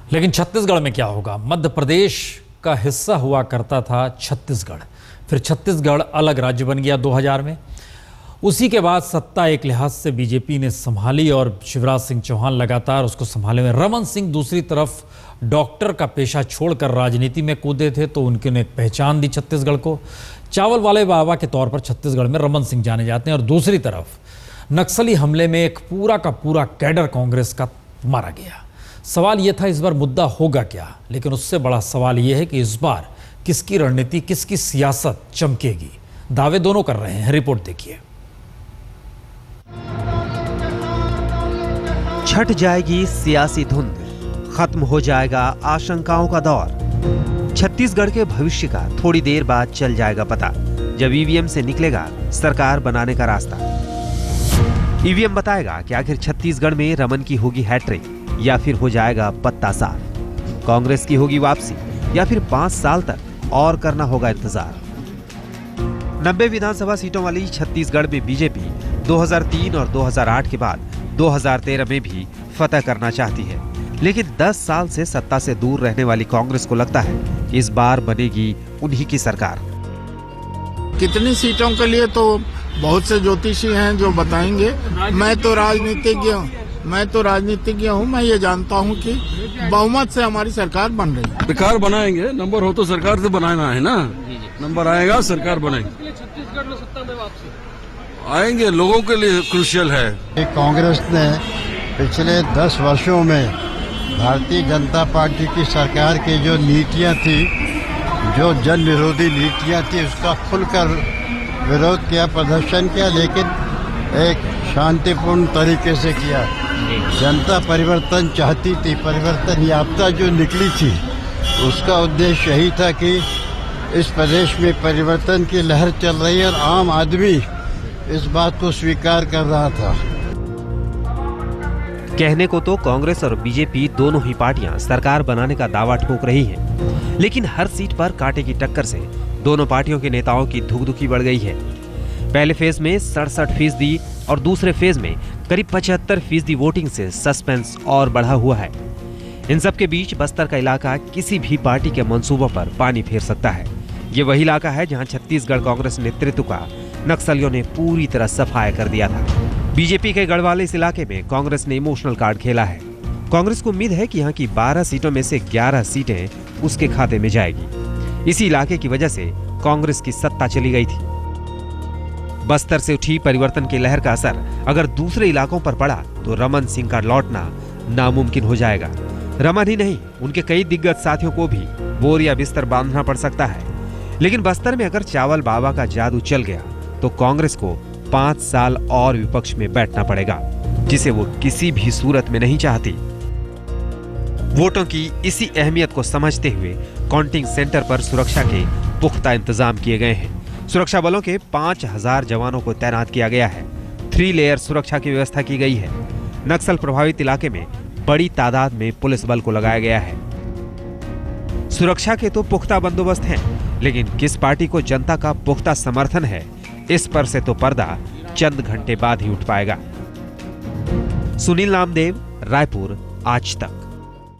लेकिन छत्तीसगढ़ में क्या होगा? मध्य प्रदेश का हिस्सा हुआ करता था छत्तीसगढ़, फिर छत्तीसगढ़ अलग राज्य बन गया 2000 में। उसी के बाद सत्ता एक लिहाज से बीजेपी ने संभाली और शिवराज सिंह चौहान लगातार उसको संभाले हुए। रमन सिंह दूसरी तरफ डॉक्टर का पेशा छोड़कर राजनीति में कूदे थे, तो उनने एक पहचान दी छत्तीसगढ़ को। चावल वाले बाबा के तौर पर छत्तीसगढ़ में रमन सिंह जाने जाते हैं। और दूसरी तरफ नक्सली हमले में एक पूरा का पूरा कैडर कांग्रेस का मारा गया। सवाल यह था इस बार मुद्दा होगा क्या, लेकिन उससे बड़ा सवाल यह है कि इस बार किसकी रणनीति, किसकी सियासत चमकेगी। दावे दोनों कर रहे हैं, रिपोर्ट देखिए। छट जाएगी सियासी धुंध, खत्म हो जाएगा आशंकाओं का दौर। छत्तीसगढ़ के भविष्य का थोड़ी देर बाद चल जाएगा पता, जब ईवीएम से निकलेगा सरकार बनाने का रास्ता। ईवीएम बताएगा कि आखिर छत्तीसगढ़ में रमन की होगी हैट्रिक या फिर हो जाएगा पत्ता साफ। कांग्रेस की होगी वापसी या फिर 5 साल तक और करना होगा इंतजार। 90 विधानसभा सीटों वाली छत्तीसगढ़ में बीजेपी 2003 और 2008 के बाद 2013 में भी फतह करना चाहती है, लेकिन 10 साल से सत्ता से दूर रहने वाली कांग्रेस को लगता है कि इस बार बनेगी उन्हीं की सरकार। कितनी सीटों के लिए तो बहुत से ज्योतिषी हैं जो बताएंगे। मैं तो राजनीतिज्ञ हूँ। मैं ये जानता हूँ कि बहुमत से हमारी सरकार बन रही है। सरकार बनाएंगे, नंबर हो तो सरकार से बनाना है ना। नंबर आएगा, सरकार बनेगी। छत्तीसगढ़ में सत्ता में वापसी आएंगे, लोगों के लिए क्रूशियल है। कांग्रेस ने पिछले 10 वर्षों में भारतीय जनता पार्टी की सरकार की जो नीतियां थी, जो जन विरोधी नीतियां थी, उसका खुलकर विरोध किया, प्रदर्शन किया, लेकिन एक शांतिपूर्ण तरीके से किया। जनता परिवर्तन चाहती थी, परिवर्तन याफ्ता जो निकली थी, उसका उद्देश्य यही था कि इस प्रदेश में परिवर्तन की लहर चल रही है और आम आदमी इस बात को स्वीकार कर रहा था। कहने को तो कांग्रेस और बीजेपी दोनों ही पार्टियां सरकार बनाने का दावा ठोक रही हैं, लेकिन हर सीट पर कांटे की टक्कर से दोनों पार्टियों के नेताओं की धुकधुकी बढ़ गई है। पहले फेज में 67% और दूसरे फेज में करीब 75% वोटिंग से सस्पेंस और बढ़ा हुआ है। इन सब के बीच बस्तर का इलाका किसी भी पार्टी के मंसूबों पर पानी फेर सकता है। ये वही इलाका है जहां छत्तीसगढ़ कांग्रेस नेतृत्व का नक्सलियों ने पूरी तरह सफाया कर दिया था। बीजेपी के गढ़वाल इस इलाके में कांग्रेस ने इमोशनल कार्ड खेला है। कांग्रेस को उम्मीद है कि यहाँ की 12 सीटों में से 11 सीटें उसके खाते में जाएगी। इसी इलाके की वजह से कांग्रेस की सत्ता चली गई थी। बस्तर से उठी परिवर्तन की लहर का असर अगर दूसरे इलाकों पर पड़ा तो रमन सिंह का लौटना नामुमकिन हो जाएगा। रमन ही नहीं, उनके कई दिग्गज साथियों को भी बोर या बिस्तर बांधना पड़ सकता है। लेकिन बस्तर में अगर चावल बाबा का जादू चल गया तो कांग्रेस को 5 साल और विपक्ष में बैठना पड़ेगा, जिसे वो किसी भी सूरत में नहीं चाहती। वोटों की इसी अहमियत को समझते हुए काउंटिंग सेंटर पर सुरक्षा के पुख्ता इंतजाम किए गए हैं। सुरक्षा बलों के 5000 जवानों को तैनात किया गया है। 3 लेयर सुरक्षा की व्यवस्था की गई है। नक्सल प्रभावित इलाके में बड़ी तादाद में पुलिस बल को लगाया गया है। सुरक्षा के तो पुख्ता बंदोबस्त हैं, लेकिन किस पार्टी को जनता का पुख्ता समर्थन है, इस पर से तो पर्दा चंद घंटे बाद ही उठ पाएगा। सुनील नामदेव, रायपुर, आज तक।